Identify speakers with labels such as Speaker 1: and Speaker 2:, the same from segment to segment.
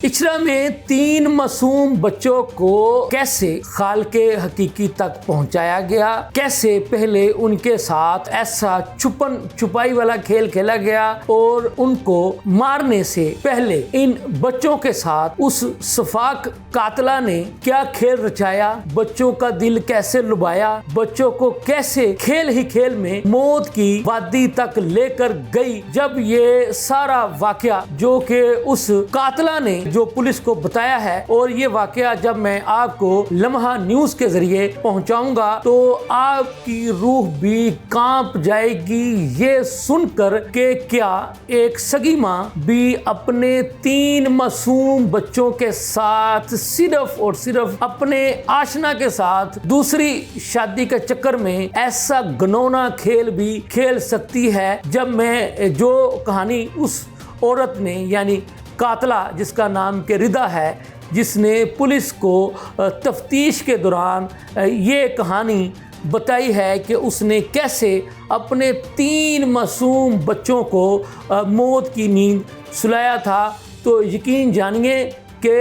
Speaker 1: इचरा में 3 मासूम बच्चों को कैसे खालके हकीकी तक पहुंचाया गया, कैसे पहले उनके साथ ऐसा छुपन छुपाई वाला खेल खेला गया और उनको मारने से पहले इन बच्चों के साथ उस सफाक कातला ने क्या खेल रचाया, बच्चों का दिल कैसे लुभाया, बच्चों को कैसे खेल ही खेल में मौत की वादी तक लेकर गई। जब ये सारा वाकया जो कि उस कातला ने जो पुलिस को बताया है और ये वाकया जब मैं आपको लम्हा न्यूज के जरिए पहुंचाऊंगा तो आपकी रूह भी कांप जाएगी ये सुनकर कि क्या एक सगी माँ भी अपने 3 मासूम बच्चों के साथ सिर्फ और सिर्फ अपने आशना के साथ दूसरी शादी के चक्कर में ऐसा घिनौना खेल भी खेल सकती है। जब मैं जो कहानी उस औरत ने यानी कातला जिसका नाम के रिदा है, जिसने पुलिस को तफ्तीश के दौरान ये कहानी बताई है कि उसने कैसे अपने 3 मासूम बच्चों को मौत की नींद सुलाया था, तो यकीन जानिए कि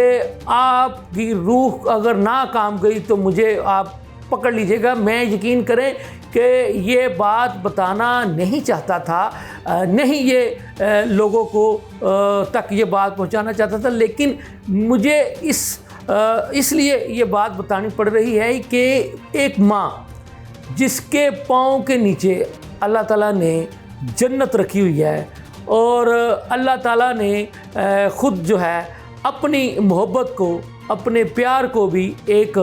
Speaker 1: आपकी रूह अगर ना काम गई तो मुझे आप पकड़ लीजिएगा। मैं यकीन करें कि ये बात बताना नहीं चाहता था, नहीं ये लोगों को तक ये बात पहुंचाना चाहता था, लेकिन मुझे इसलिए ये बात बतानी पड़ रही है कि एक माँ जिसके पाँव के नीचे अल्लाह ताला ने जन्नत रखी हुई है और अल्लाह ताला ने ख़ुद जो है अपनी मोहब्बत को, अपने प्यार को भी एक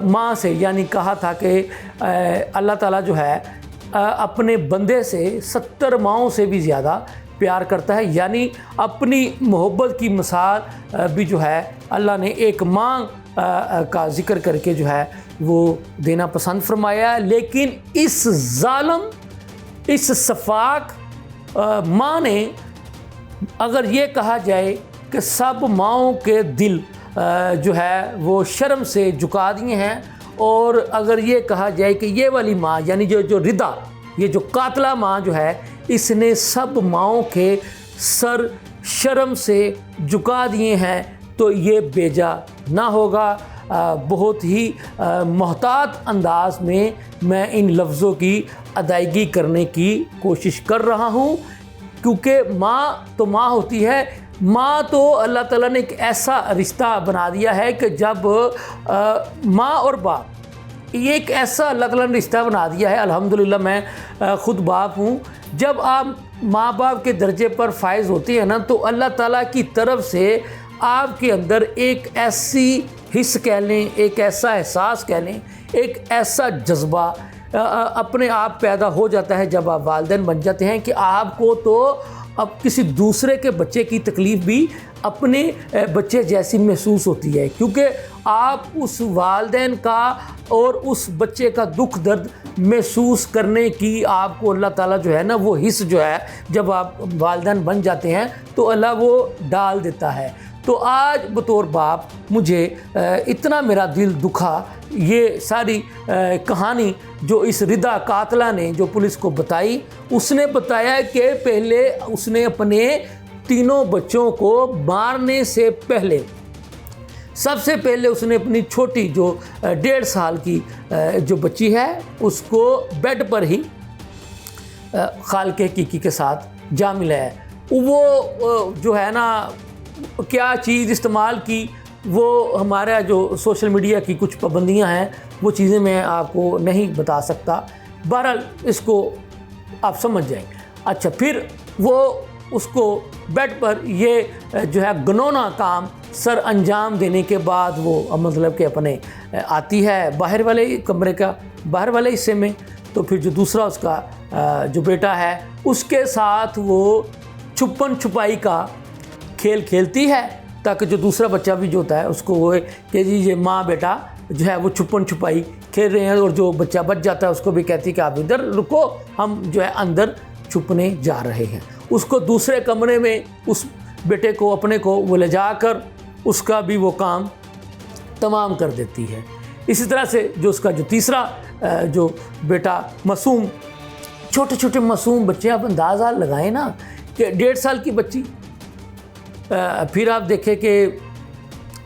Speaker 1: माँ से यानी कहा था कि अल्लाह ताला जो है अपने बंदे से 70 माँओं से भी ज़्यादा प्यार करता है, यानी अपनी मोहब्बत की मिसाल भी जो है अल्लाह ने एक माँ का जिक्र करके जो है वो देना पसंद फरमाया। लेकिन इस जालिम, इस सफाक माँ ने अगर ये कहा जाए कि सब माँओं के दिल जो है वो शर्म से झुका दिए हैं, और अगर ये कहा जाए कि ये वाली माँ यानी जो रिदा, ये जो कातला माँ जो है, इसने सब माँओं के सर शर्म से झुका दिए हैं, तो ये बेजा ना होगा। बहुत ही मोहतात अंदाज में मैं इन लफ्ज़ों की अदायगी करने की कोशिश कर रहा हूँ, क्योंकि माँ तो माँ होती है। माँ तो अल्लाह ताला ने एक ऐसा रिश्ता बना दिया है कि जब माँ और बाप, ये एक ऐसा अल्लाह ताला ने रिश्ता बना दिया है। अल्हम्दुलिल्लाह मैं ख़ुद बाप हूँ। जब आप माँ बाप के दर्जे पर फायज़ होते हैं ना, तो अल्लाह ताला की तरफ से आपके अंदर एक ऐसी हिस्स कह लें, एक ऐसा एहसास कह लें, एक ऐसा जज्बा अपने आप पैदा हो जाता है जब आप वालिदैन बन जाते हैं कि आपको तो अब किसी दूसरे के बच्चे की तकलीफ़ भी अपने बच्चे जैसी महसूस होती है, क्योंकि आप उस वालिदैन का और उस बच्चे का दुख दर्द महसूस करने की आपको अल्लाह ताला जो है ना वो हिस्स जो है जब आप वालिदैन बन जाते हैं तो अल्लाह वो डाल देता है। तो आज बतौर बाप मुझे इतना मेरा दिल दुखा ये सारी कहानी जो इस रिदा कातला ने जो पुलिस को बताई। उसने बताया कि पहले उसने अपने 3 बच्चों को मारने से पहले सबसे पहले उसने अपनी छोटी जो 1.5 साल की जो बच्ची है उसको बेड पर ही खालके हकीकी के साथ जा मिलाया। वो जो है ना क्या चीज़ इस्तेमाल की, वो हमारा जो सोशल मीडिया की कुछ पाबंदियां हैं वो चीज़ें मैं आपको नहीं बता सकता। बहरहाल इसको आप समझ जाएंगे। अच्छा, फिर वो उसको बेड पर ये जो है घिनौना काम सर अंजाम देने के बाद वो मतलब कि अपने आती है बाहर वाले कमरे का बाहर वाले हिस्से में, तो फिर जो दूसरा उसका जो बेटा है उसके साथ वो छुपन छुपाई का खेल खेलती है, ताकि जो दूसरा बच्चा भी जो होता है उसको वो कि जी ये माँ बेटा जो है वो छुपन छुपाई खेल रहे हैं, और जो बच्चा बच जाता है उसको भी कहती है कि आप इधर रुको, हम जो है अंदर छुपने जा रहे हैं। उसको दूसरे कमरे में उस बेटे को अपने को वो ले जाकर उसका भी वो काम तमाम कर देती है। इसी तरह से जो उसका जो तीसरा जो बेटा मासूम, छोटे छोटे मासूम बच्चे, आप अंदाज़ा लगाएं ना कि 1.5 साल की बच्ची फिर आप देखें कि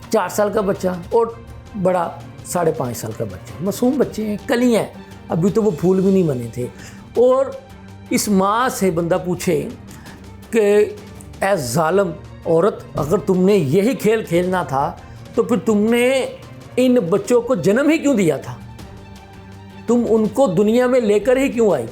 Speaker 1: 4 साल का बच्चा और बड़ा 5.5 साल का बच्चा, मासूम बच्चे हैं, कलियाँ हैं, अभी तो वो फूल भी नहीं बने थे। और इस माँ से बंदा पूछे कि ए जालिम औरत, अगर तुमने यही खेल खेलना था तो फिर तुमने इन बच्चों को जन्म ही क्यों दिया था? तुम उनको दुनिया में लेकर ही क्यों आई?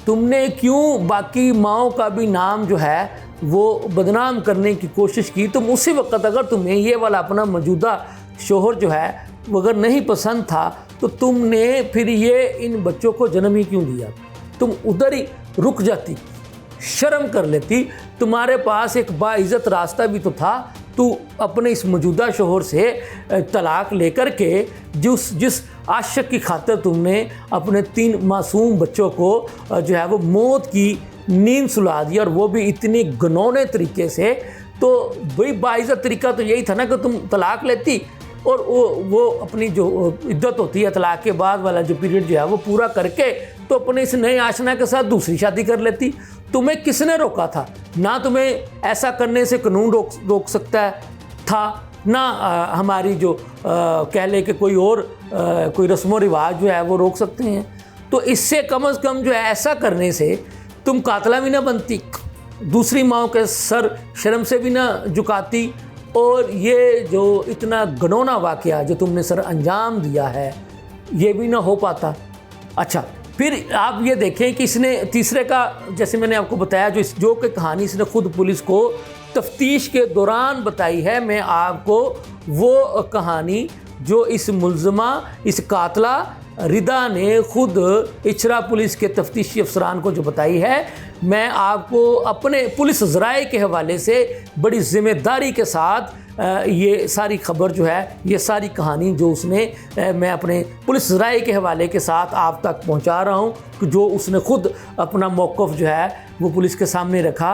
Speaker 1: तुमने क्यों बाकी माँओं का भी नाम जो है वो बदनाम करने की कोशिश की? तुम उसी वक्त अगर तुम्हें ये वाला अपना मौजूदा शोहर जो है वो अगर नहीं पसंद था तो तुमने फिर ये इन बच्चों को जन्म ही क्यों दिया? तुम उधर ही रुक जाती, शर्म कर लेती। तुम्हारे पास एक बाइज़्ज़त रास्ता भी तो था। तू अपने इस मौजूदा शोहर से तलाक लेकर के जिस आशिक की खातिर तुमने अपने 3 मासूम बच्चों को जो है वो मौत की नींद सुला दी, और वो भी इतने घिनौने तरीके से, तो भाई बाइज़्ज़त तरीका तो यही था ना कि तुम तलाक लेती और वो अपनी जो इद्दत होती है तलाक के बाद वाला जो पीरियड जो है वो पूरा करके तो अपने इस नए आशना के साथ दूसरी शादी कर लेती। तुम्हें किसने रोका था? ना तुम्हें ऐसा करने से कानून रोक सकता था, ना हमारी जो कह ले कि कोई और कोई रस्म व रिवाज जो है वो रोक सकते हैं। तो इससे कम से कम जो है ऐसा करने से तुम कातला भी ना बनती, दूसरी माओं के सर शर्म से भी ना झुकाती, और ये जो इतना घिनौना वाक़या जो तुमने सर अंजाम दिया है ये भी ना हो पाता। अच्छा, फिर आप ये देखें कि इसने तीसरे का, जैसे मैंने आपको बताया, जो कि कहानी इसने खुद पुलिस को तफ्तीश के दौरान बताई है। मैं आपको वो कहानी जो इस मुल्ज़मा, इस कातला रिदा ने खुद इचरा पुलिस के तफ्तीशी अफसरान को जो बताई है, मैं आपको अपने पुलिस ज़राए के हवाले से बड़ी ज़िम्मेदारी के साथ ये सारी खबर जो है, ये सारी कहानी जो उसने मैं अपने पुलिस ज़राए के हवाले के साथ आप तक पहुंचा रहा हूं, कि जो उसने खुद अपना मौक़िफ़ जो है वो पुलिस के सामने रखा।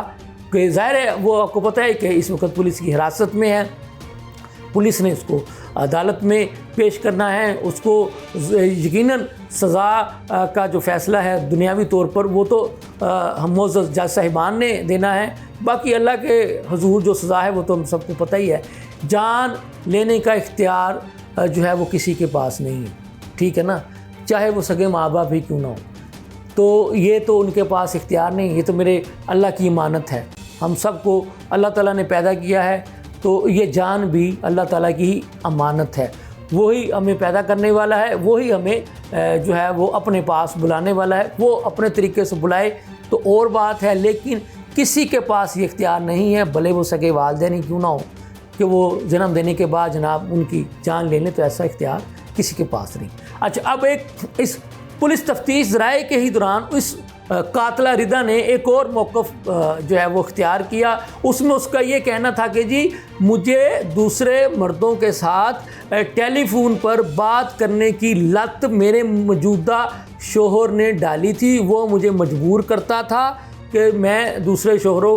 Speaker 1: कि ज़ाहिर है वो आपको पता है कि इस वक्त पुलिस की हिरासत में है, पुलिस ने उसको अदालत में पेश करना है, उसको यकीनन सज़ा का जो फ़ैसला है दुनियावी तौर पर वो तो हम मोअज़्ज़ज़ जज साहिबान ने देना है। बाकी अल्लाह के हुजूर जो सज़ा है वो तो हम सबको पता ही है। जान लेने का इख्तियार जो है वो किसी के पास नहीं है, ठीक है ना, चाहे वो सगे माँ बाप ही क्यों ना हो। तो ये तो उनके पास इख्तियार नहीं, ये तो मेरे अल्लाह की इमानत है। हम सबको अल्लाह ताला ने पैदा किया है, तो ये जान भी अल्लाह ताला की ही अमानत है। वही हमें पैदा करने वाला है, वही हमें जो है वो अपने पास बुलाने वाला है। वो अपने तरीके से बुलाए तो और बात है, लेकिन किसी के पास ये इख्तियार नहीं है, भले वो सगे वालिदैन ही क्यों ना हो, कि वो जन्म देने के बाद जनाब उनकी जान ले लें, तो ऐसा इख्तियार किसी के पास नहीं। अच्छा, अब एक इस पुलिस तफ्तीश ज़राए के ही दौरान इस कातला रिदा ने एक और मौक़िफ़ जो है वो इख्तियार किया। उसमें उसका ये कहना था कि जी मुझे दूसरे मर्दों के साथ टेलीफोन पर बात करने की लत मेरे मौजूदा शोहर ने डाली थी। वो मुझे मजबूर करता था कि मैं दूसरे शोहरों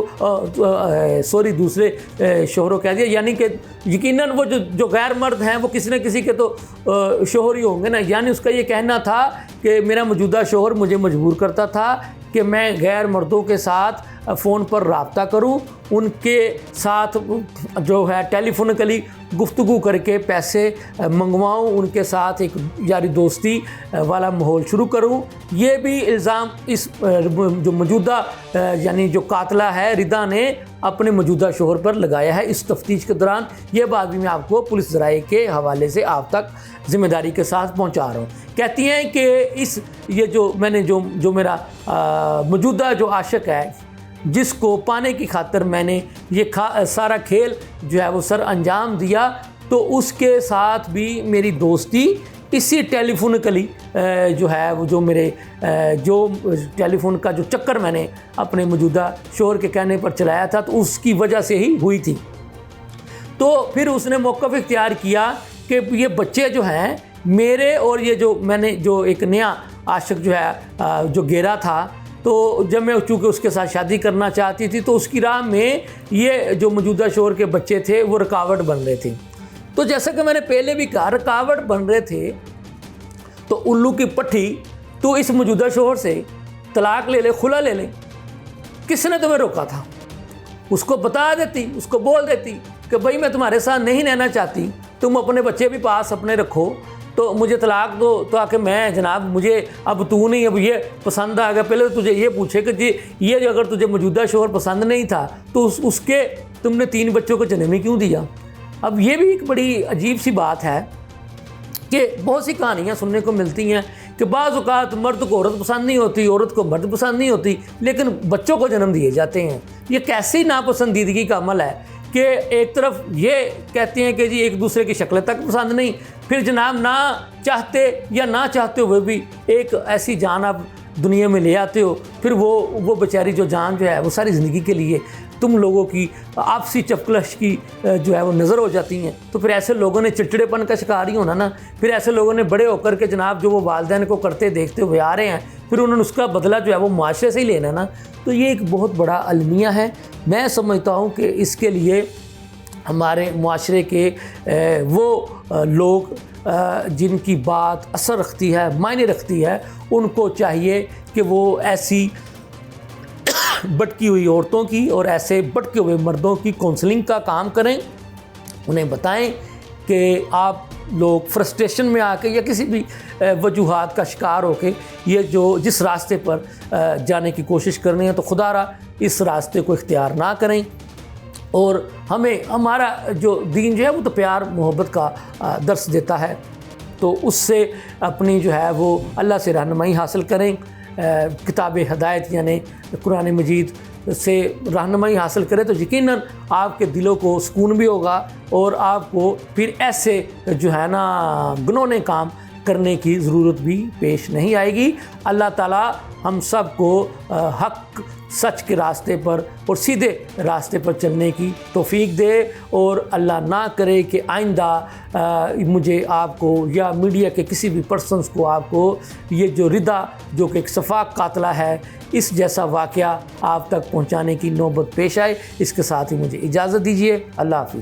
Speaker 1: कह दिया, यानी कि यकीनन वो जो गैर मर्द हैं वो किसी न किसी के तो शोहर ही होंगे ना। यानी उसका ये कहना था कि मेरा मौजूदा शोहर मुझे मजबूर करता था कि मैं गैर मर्दों के साथ फ़ोन पर रब्ता करूं, उनके साथ जो है टेलीफोनिकली गुफ्तगू करके पैसे मंगवाऊं, उनके साथ एक यारी दोस्ती वाला माहौल शुरू करूं। ये भी इल्ज़ाम इस जो मौजूदा यानी जो कातला है रिदा ने अपने मौजूदा शोहर पर लगाया है इस तफ्तीश के दौरान। ये बात भी मैं आपको पुलिस ज़राए के हवाले से आप तक ज़िम्मेदारी के साथ पहुंचा रहा हूं। कहती हैं कि ये जो मैंने जो मेरा मौजूदा जो आशिक है, जिसको पाने की खातिर मैंने ये सारा खेल जो है वो सर अंजाम दिया, तो उसके साथ भी मेरी दोस्ती इसी टेलीफोनिकली जो है वो जो मेरे जो टेलीफोन का जो चक्कर मैंने अपने मौजूदा शोहर के कहने पर चलाया था, तो उसकी वजह से ही हुई थी। तो फिर उसने मौक़िफ़ इख्तियार किया कि ये बच्चे जो हैं मेरे, और ये जो मैंने जो एक नया आशिक जो है जो घेरा था, तो जब मैं चूँकि उसके साथ शादी करना चाहती थी, तो उसकी राह में ये जो मौजूदा शोहर के बच्चे थे वो रुकावट बन रहे थे। तो जैसा कि मैंने पहले भी कहा, रुकावट बन रहे थे, तो उल्लू की पट्टी, तो इस मौजूदा शोहर से तलाक ले ले, खुला ले ले, किसने तुम्हें रोका था? उसको बता देती, उसको बोल देती कि भाई मैं तुम्हारे साथ नहीं रहना चाहती, तुम अपने बच्चे भी पास अपने रखो, तो मुझे तलाक दो, तो आके मैं जनाब मुझे अब तू नहीं, अब ये पसंद आ गया। पहले तो तुझे ये पूछे कि जी ये अगर तुझे मौजूदा शोहर पसंद नहीं था तो उसके तुमने 3 बच्चों को जन्म ही क्यों दिया। अब ये भी एक बड़ी अजीब सी बात है कि बहुत सी कहानियाँ सुनने को मिलती हैं कि बाज़ औक़ात मर्द को औरत पसंद नहीं होती, औरत को मर्द पसंद नहीं होती, लेकिन बच्चों को जन्म दिए जाते हैं। ये कैसी नापसंदीदगी का अमल है कि एक तरफ ये कहते हैं कि जी एक दूसरे की शक्ल तक पसंद नहीं, फिर जनाब ना चाहते या ना चाहते हुए भी एक ऐसी जान आप दुनिया में ले आते हो, फिर वो बेचारी जो जान जो है वो सारी ज़िंदगी के लिए तुम लोगों की आपसी चपकलश की जो है वो नज़र हो जाती हैं। तो फिर ऐसे लोगों ने चिड़चिड़ेपन का शिकार ही होना ना। फिर ऐसे लोगों ने बड़े होकर के जनाब जो वो वालिदैन को करते देखते हुए आ रहे हैं, फिर उन्होंने उसका बदला जो है वो माशरे से ही लेना ना। तो ये एक बहुत बड़ा अलमिया है। मैं समझता हूँ कि इसके लिए हमारे मुआशरे के वो लोग जिनकी बात असर रखती है, मायने रखती है, उनको चाहिए कि वो ऐसी भटकी हुई औरतों की और ऐसे भटके हुए मर्दों की काउंसलिंग का काम करें। उन्हें बताएं कि आप लोग फ्रस्ट्रेशन में आके या किसी भी वजूहात का शिकार होके ये जिस रास्ते पर जाने की कोशिश कर रहे हैं, तो खुदारा इस रास्ते को इख्तियार ना करें। और हमें हमारा जो दीन जो है वो तो प्यार मोहब्बत का दर्स देता है, तो उससे अपनी जो है वो अल्लाह से रहनुमाई हासिल करें। किताब हिदायत यानी कुरान मजीद से रहनुमाई हासिल करें तो यकीनन आपके दिलों को सुकून भी होगा और आपको फिर ऐसे जो है ना गुनौने काम करने की ज़रूरत भी पेश नहीं आएगी। अल्लाह ताला हम सब को हक सच के रास्ते पर और सीधे रास्ते पर चलने की तौफीक दे, और अल्लाह ना करे कि आइंदा मुझे आपको या मीडिया के किसी भी पर्सन्स को आपको ये जो रिदा जो कि एक सफाक कातला है, इस जैसा वाक़या आप तक पहुंचाने की नौबत पेश आए। इसके साथ ही मुझे इजाज़त दीजिए। अल्लाह हाफ़िज़।